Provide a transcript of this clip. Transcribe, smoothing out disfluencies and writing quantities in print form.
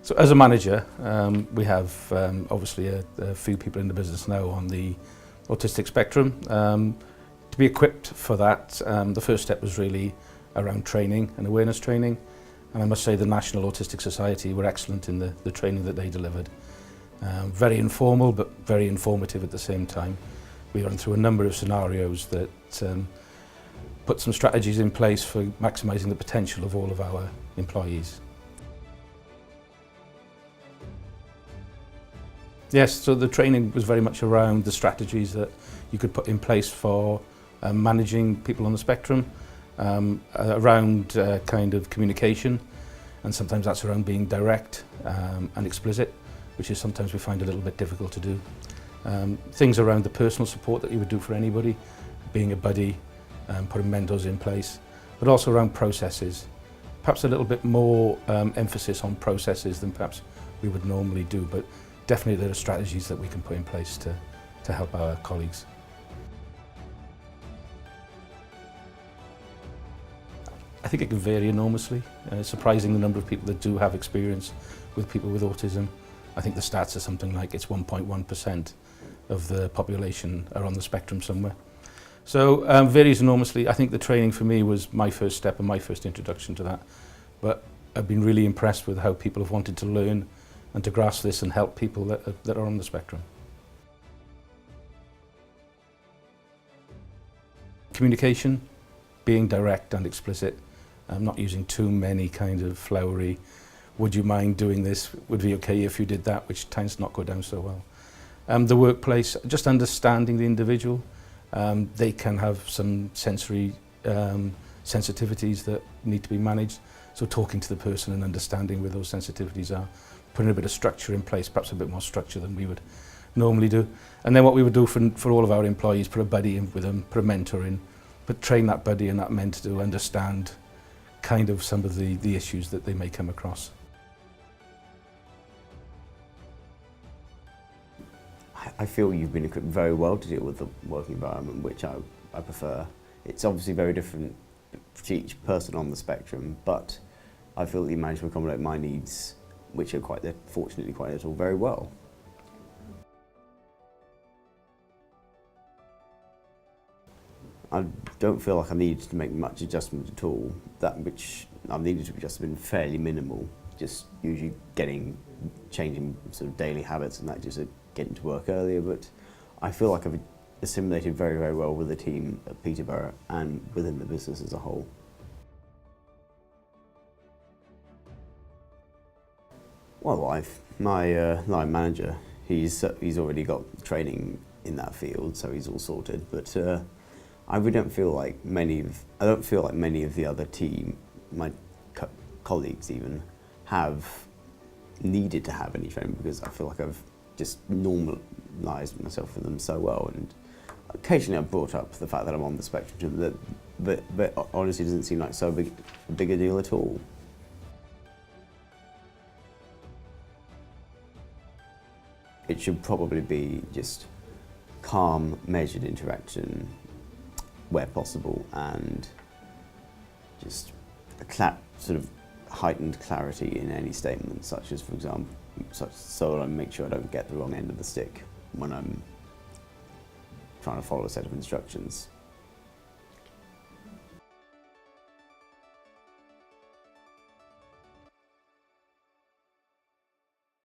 So as a manager, we have obviously a few people in the business now on the autistic spectrum. To be equipped for that, the first step was really around training and awareness training. And I must say the National Autistic Society were excellent in the training that they delivered. Very informal, but very informative at the same time. We ran through a number of scenarios that put some strategies in place for maximising the potential of all of our employees. Yes, so the training was very much around the strategies that you could put in place for managing people on the spectrum, around kind of communication, and sometimes that's around being direct and explicit, which is sometimes we find a little bit difficult to do. Things around the personal support that you would do for anybody, being a buddy, putting mentors in place, but also around processes. Perhaps a little bit more emphasis on processes than perhaps we would normally do, but definitely there are strategies that we can put in place to help our colleagues. I think it can vary enormously. It's surprising the number of people that do have experience with people with autism. I think the stats are something like it's 1.1% of the population are on the spectrum somewhere. So varies enormously. I think the training for me was my first step and my first introduction to that. But I've been really impressed with how people have wanted to learn and to grasp this and help people that are on the spectrum. Communication, being direct and explicit, not using too many kind of flowery, would you mind doing this, would be okay if you did that, which tends to not go down so well. The workplace, just understanding the individual. They can have some sensory sensitivities that need to be managed, so talking to the person and understanding where those sensitivities are, putting a bit of structure in place, perhaps a bit more structure than we would normally do. And then what we would do for all of our employees, put a buddy in with them, put a mentor in, but train that buddy and that mentor to understand kind of some of the issues that they may come across. I feel you've been equipped very well to deal with the working environment, which I prefer. It's obviously very different for each person on the spectrum, but I feel that you managed to accommodate my needs, which are fortunately quite little, very well. I don't feel like I needed to make much adjustment at all. That which I've needed to adjust has been fairly minimal, just usually changing sort of daily habits and that, just getting to work earlier, but I feel like I've assimilated very, very well with the team at Peterborough and within the business as a whole. Well, my line manager, he's already got training in that field, so he's all sorted, but I don't feel like many of the other team, my colleagues even, have needed to have any training, because I feel like I've just normalised myself with them so well, and occasionally I've brought up the fact that I'm on the spectrum, but honestly it doesn't seem like so big a deal at all. It should probably be just calm, measured interaction where possible, and just sort of heightened clarity in any statement, such as, for example, so I make sure I don't get the wrong end of the stick when I'm trying to follow a set of instructions.